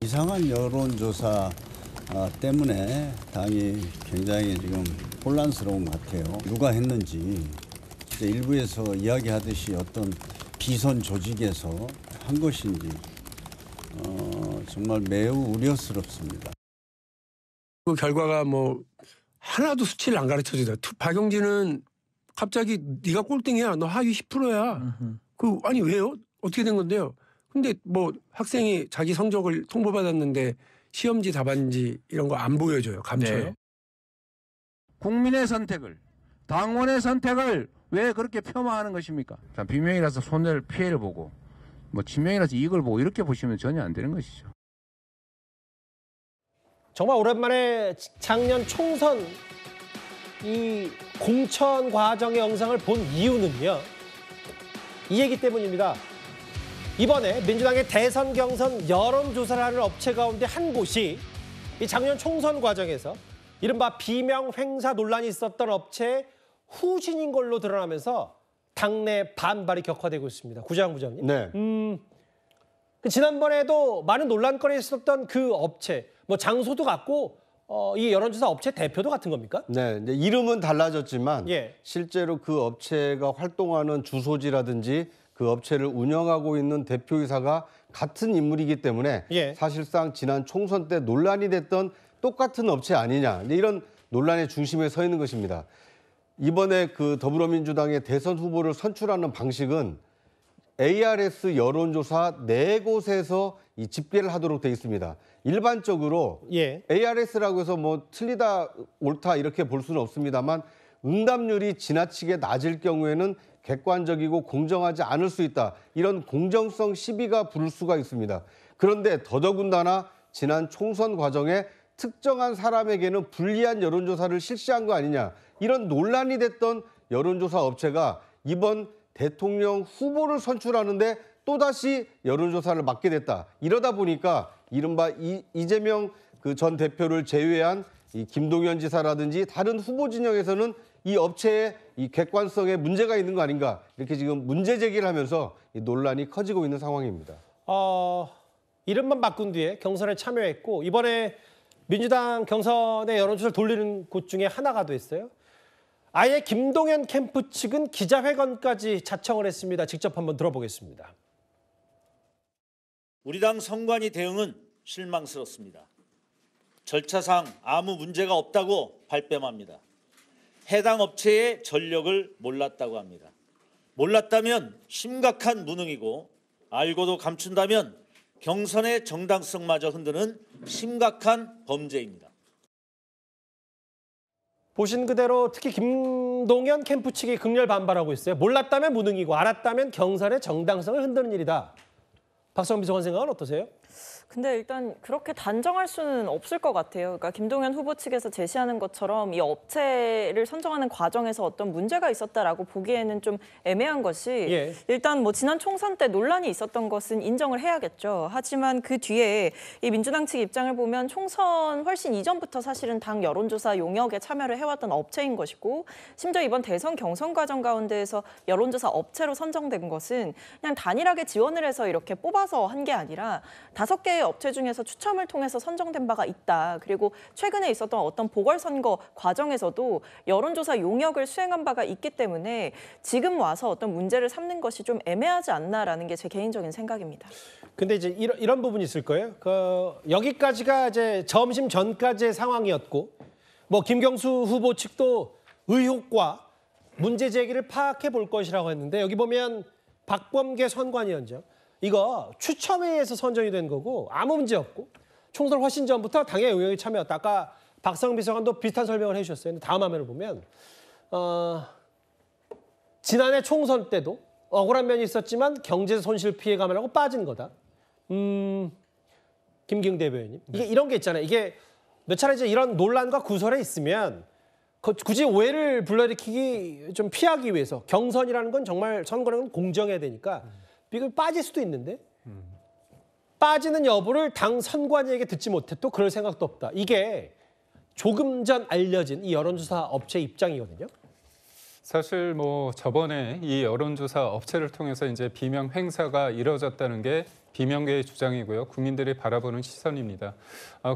이상한 여론조사 때문에 당이 굉장히 지금 혼란스러운 것 같아요. 누가 했는지 진짜 일부에서 이야기하듯이 어떤 비선 조직에서 한 것인지 정말 매우 우려스럽습니다. 그 결과가 뭐 하나도 수치를 안 가르쳐주다. 박용진은 갑자기 네가 꼴등이야. 너 하위 10%야. 아니 왜요? 어떻게 된 건데요? 근데 뭐 학생이 자기 성적을 통보받았는데 시험지 답안지 이런 거 안 보여줘요. 감춰요. 네. 국민의 선택을, 당원의 선택을 왜 그렇게 폄하하는 것입니까? 비명이라서 손해를 피해를 보고 뭐 지명이라서 이익을 보고 이렇게 보시면 전혀 안 되는 것이죠. 정말 오랜만에 작년 총선 이 공천 과정의 영상을 본 이유는요. 이 얘기 때문입니다. 이번에 민주당의 대선 경선 여론조사를 하는 업체 가운데 한 곳이 이 작년 총선 과정에서 이른바 비명 횡사 논란이 있었던 업체의 후진인 걸로 드러나면서 당내 반발이 격화되고 있습니다. 구자영 부장님. 네. 지난번에도 많은 논란거리 있었던 그 업체, 뭐 장소도 같고 이 여론조사 업체 대표도 같은 겁니까? 네, 이제 이름은 달라졌지만 예. 실제로 그 업체가 활동하는 주소지라든지 그 업체를 운영하고 있는 대표이사가 같은 인물이기 때문에 예. 사실상 지난 총선 때 논란이 됐던 똑같은 업체 아니냐, 이런 논란의 중심에 서 있는 것입니다. 이번에 그 더불어민주당의 대선 후보를 선출하는 방식은 ARS 여론조사 4곳에서 이 집계를 하도록 돼 있습니다. 일반적으로 예. ARS라고 해서 뭐 틀리다 옳다 이렇게 볼 수는 없습니다만 응답률이 지나치게 낮을 경우에는 객관적이고 공정하지 않을 수 있다. 이런 공정성 시비가 부를 수가 있습니다. 그런데 더더군다나 지난 총선 과정에 특정한 사람에게는 불리한 여론조사를 실시한 거 아니냐. 이런 논란이 됐던 여론조사 업체가 이번 대통령 후보를 선출하는데 또다시 여론조사를 맡게 됐다. 이러다 보니까 이른바 이재명 그 전 대표를 제외한 이 김동연 지사라든지 다른 후보 진영에서는 이 업체의 이 객관성에 문제가 있는 거 아닌가, 이렇게 지금 문제 제기를 하면서 이 논란이 커지고 있는 상황입니다. 이름만 바꾼 뒤에 경선에 참여했고 이번에 민주당 경선의 여론조사를 돌리는 곳 중에 하나가 됐어요. 아예 김동연 캠프 측은 기자회견까지 자청을 했습니다. 직접 한번 들어보겠습니다. 우리 당 선관위 대응은 실망스럽습니다. 절차상 아무 문제가 없다고 발뺌합니다. 해당 업체의 전력을 몰랐다고 합니다. 몰랐다면 심각한 무능이고 알고도 감춘다면 경선의 정당성마저 흔드는 심각한 범죄입니다. 보신 그대로 특히 김동연 캠프 측이 극렬 반발하고 있어요. 몰랐다면 무능이고 알았다면 경선의 정당성을 흔드는 일이다. 박성원 비서관 생각은 어떠세요? 근데 일단 그렇게 단정할 수는 없을 것 같아요. 그러니까 김동연 후보 측에서 제시하는 것처럼 이 업체를 선정하는 과정에서 어떤 문제가 있었다라고 보기에는 좀 애매한 것이 예. 일단 뭐 지난 총선 때 논란이 있었던 것은 인정을 해야겠죠. 하지만 그 뒤에 이 민주당 측 입장을 보면 총선 훨씬 이전부터 사실은 당 여론조사 용역에 참여를 해왔던 업체인 것이고 심지어 이번 대선 경선 과정 가운데에서 여론조사 업체로 선정된 것은 그냥 단일하게 지원을 해서 이렇게 뽑아서 한 게 아니라 5개의 업체 중에서 추첨을 통해서 선정된 바가 있다. 그리고 최근에 있었던 어떤 보궐선거 과정에서도 여론조사 용역을 수행한 바가 있기 때문에 지금 와서 어떤 문제를 삼는 것이 좀 애매하지 않나라는 게 제 개인적인 생각입니다. 근데 이제 이런 부분이 있을 거예요. 여기까지가 이제 점심 전까지의 상황이었고, 뭐 김경수 후보 측도 의혹과 문제 제기를 파악해 볼 것이라고 했는데 여기 보면 박범계 선관위원장. 이거 추첨회에서 선정이 된 거고 아무 문제 없고 총선 훨씬 전부터 당의 의혹에 참여했다. 아까 박성원 비서관도 비슷한 설명을 해주셨어요. 근데 다음 화면을 보면 지난해 총선 때도 억울한 면이 있었지만 경제 손실 피해 감안하고 빠진 거다. 김기흥 대변인님. 이게 이런 게 있잖아요. 이게 몇 차례 이제 이런 논란과 구설에 있으면 굳이 오해를 불러일으키기 좀 피하기 위해서 경선이라는 건 정말 선거는 공정해야 되니까 이걸 빠질 수도 있는데 빠지는 여부를 당 선관위에게 듣지 못해 또 그럴 생각도 없다. 이게 조금 전 알려진 이 여론조사 업체 입장이거든요. 사실 뭐 저번에 이 여론조사 업체를 통해서 이제 비명 행사가 이뤄졌다는 게 비명계의 주장이고요. 국민들이 바라보는 시선입니다.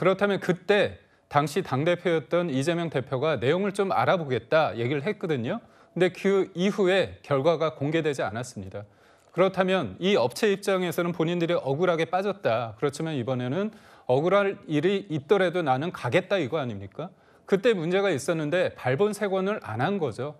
그렇다면 그때 당시 당대표였던 이재명 대표가 내용을 좀 알아보겠다 얘기를 했거든요. 근데 그 이후에 결과가 공개되지 않았습니다. 그렇다면 이 업체 입장에서는 본인들이 억울하게 빠졌다. 그렇지만 이번에는 억울할 일이 있더라도 나는 가겠다 이거 아닙니까? 그때 문제가 있었는데 발본색원을 안 한 거죠.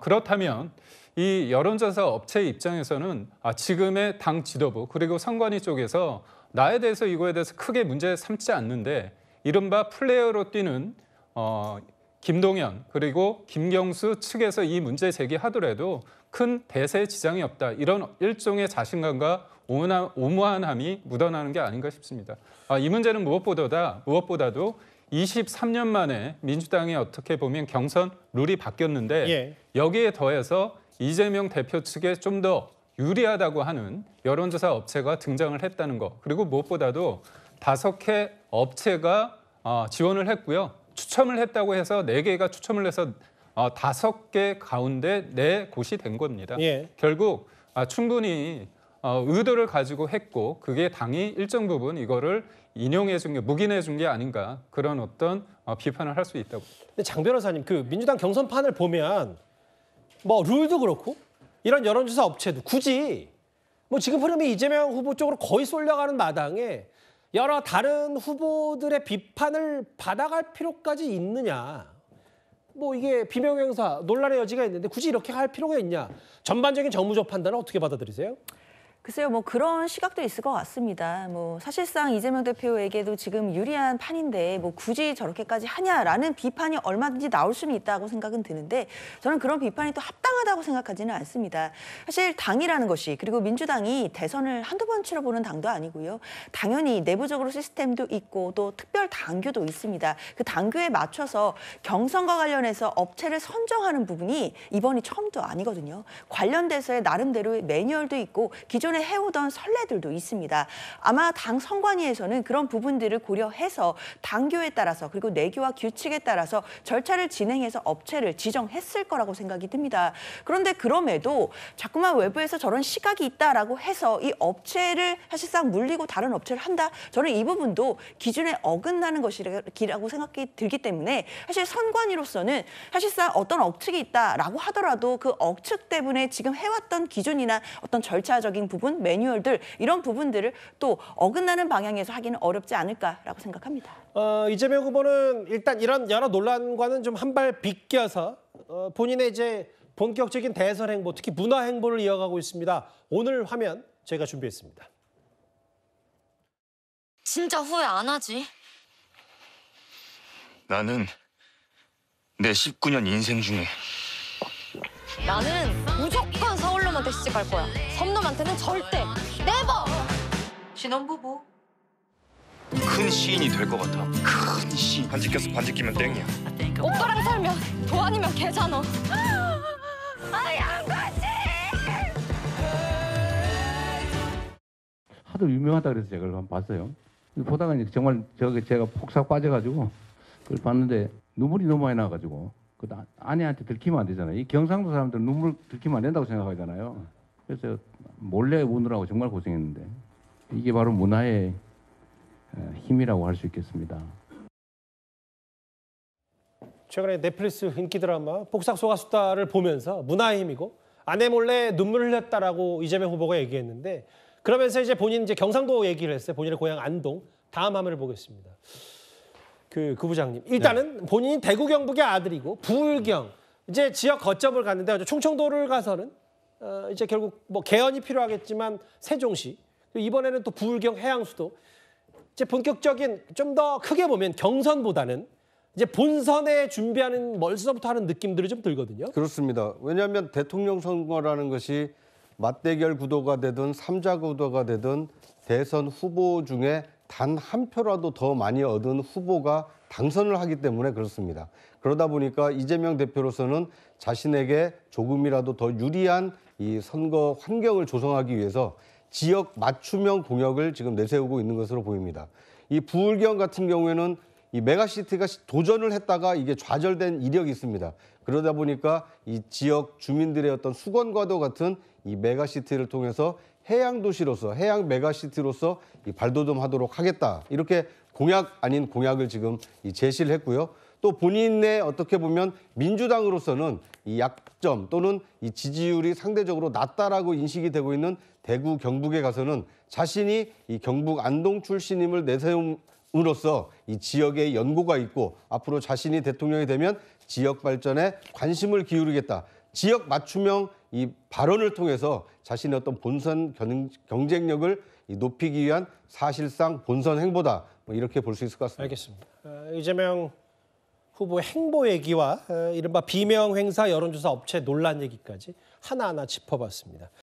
그렇다면 이 여론조사 업체 입장에서는 지금의 당 지도부 그리고 선관위 쪽에서 나에 대해서 이거에 대해서 크게 문제 삼지 않는데 이른바 플레이어로 뛰는 김동연 그리고 김경수 측에서 이 문제 제기하더라도 큰 대세에 지장이 없다. 이런 일종의 자신감과 오무한함이 묻어나는 게 아닌가 싶습니다. 이 문제는 무엇보다도 23년 만에 민주당이 어떻게 보면 경선 룰이 바뀌었는데 예. 여기에 더해서 이재명 대표 측에 좀 더 유리하다고 하는 여론조사 업체가 등장을 했다는 거. 그리고 무엇보다도 5개 업체가 지원을 했고요. 추첨을 했다고 해서 4개가 추첨을 해서 5개 가운데 4곳이 된 겁니다. 예. 결국 충분히 의도를 가지고 했고 그게 당이 일정 부분 이거를 인용해 준 게 묵인해 준 게 아닌가 그런 어떤 비판을 할 수 있다고. 근데 장 변호사님, 그 민주당 경선판을 보면 뭐 룰도 그렇고 이런 여론조사 업체도 굳이 뭐 지금 흐름이 이재명 후보 쪽으로 거의 쏠려가는 마당에 여러 다른 후보들의 비판을 받아갈 필요까지 있느냐. 뭐 이게 비명행사 논란의 여지가 있는데 굳이 이렇게 할 필요가 있냐. 전반적인 정무적 판단은 어떻게 받아들이세요? 글쎄요, 뭐 그런 시각도 있을 것 같습니다. 뭐 사실상 이재명 대표에게도 지금 유리한 판인데 뭐 굳이 저렇게까지 하냐라는 비판이 얼마든지 나올 수는 있다고 생각은 드는데 저는 그런 비판이 또 합당하다고 생각하지는 않습니다. 사실 당이라는 것이 그리고 민주당이 대선을 한두 번 치러보는 당도 아니고요. 당연히 내부적으로 시스템도 있고 또 특별 당규도 있습니다. 그 당규에 맞춰서 경선과 관련해서 업체를 선정하는 부분이 이번이 처음도 아니거든요. 관련돼서의 나름대로의 매뉴얼도 있고 기존에 해오던 선례들도 있습니다. 아마 당 선관위에서는 그런 부분들을 고려해서 당규에 따라서 그리고 내규와 규칙에 따라서 절차를 진행해서 업체를 지정했을 거라고 생각이 듭니다. 그런데 그럼에도 자꾸만 외부에서 저런 시각이 있다라고 해서 이 업체를 사실상 물리고 다른 업체를 한다? 저는 이 부분도 기준에 어긋나는 것이라고 생각이 들기 때문에 사실 선관위로서는 사실상 어떤 억측이 있다라고 하더라도 그 억측 때문에 지금 해왔던 기준이나 어떤 절차적인 부분 매뉴얼들 이런 부분들을 또 어긋나는 방향에서 하기는 어렵지 않을까라고 생각합니다. 이재명 후보는 일단 이런 여러 논란과는 좀 한 발 비껴서 본인의 이제 본격적인 대선 행보, 특히 문화 행보를 이어가고 있습니다. 오늘 화면 저희가 준비했습니다. 진짜 후회 안 하지? 나는 내 19년 인생 중에 나는 무조건 서울놈한테 시집갈 거야. 섬놈한테는 절대. 네버! 신혼부부. 큰 시인이 될 것 같아. 큰 시인. 반지 꼈어. 반지 끼면 땡이야. 오빠랑 살면 도안이면 개잖아. 아이 안 가지! 하도 유명하다 그래서 제가 그걸 한번 봤어요. 보다가 이제 정말 제가 폭삭 빠져가지고 그걸 봤는데 눈물이 너무 많이 나가지고 그 아내한테 들키면 안 되잖아요. 이 경상도 사람들은 눈물 들키면 안 된다고 생각하잖아요. 그래서 몰래 우느라고 정말 고생했는데 이게 바로 문화의 힘이라고 할 수 있겠습니다. 최근에 넷플릭스 인기 드라마 폭삭 소가수다를 보면서 문화의 힘이고 아내 몰래 눈물을 흘렸다라고 이재명 후보가 얘기했는데 그러면서 이제 본인 이제 경상도 얘기를 했어요. 본인의 고향 안동. 다음 화면을 보겠습니다. 그 부장님 일단은 네. 본인이 대구 경북의 아들이고 부울경 이제 지역 거점을 갔는데 충청도를 가서는 이제 결국 뭐 개헌이 필요하겠지만 세종시 이번에는 또 부울경 해양수도 이제 본격적인 좀 더 크게 보면 경선보다는 이제 본선에 준비하는 멀서부터 하는 느낌들이 좀 들거든요. 그렇습니다. 왜냐하면 대통령 선거라는 것이 맞대결 구도가 되든 3자 구도가 되든 대선 후보 중에 단 한 표라도 더 많이 얻은 후보가 당선을 하기 때문에 그렇습니다. 그러다 보니까 이재명 대표로서는 자신에게 조금이라도 더 유리한 이 선거 환경을 조성하기 위해서 지역 맞춤형 공약을 지금 내세우고 있는 것으로 보입니다. 이 부울경 같은 경우에는 이 메가시티가 도전을 했다가 이게 좌절된 이력이 있습니다. 그러다 보니까 이 지역 주민들의 어떤 수건과도 같은 이 메가시티를 통해서 해양 도시로서, 해양 메가시티로서 이 발돋움하도록 하겠다. 이렇게 공약 아닌 공약을 지금 제시를 했고요. 또 본인의 어떻게 보면 민주당으로서는 이 약점 또는 이 지지율이 상대적으로 낮다라고 인식이 되고 있는 대구, 경북에 가서는 자신이 이 경북 안동 출신임을 내세움으로써 이 지역에 연고가 있고 앞으로 자신이 대통령이 되면 지역 발전에 관심을 기울이겠다. 지역 맞춤형 이 발언을 통해서 자신의 어떤 본선 경쟁력을 높이기 위한 사실상 본선 행보다 뭐 이렇게 볼 수 있을 것 같습니다. 알겠습니다. 이재명 후보의 행보 얘기와 이른바 비명 행사 여론조사 업체 논란 얘기까지 하나하나 짚어봤습니다.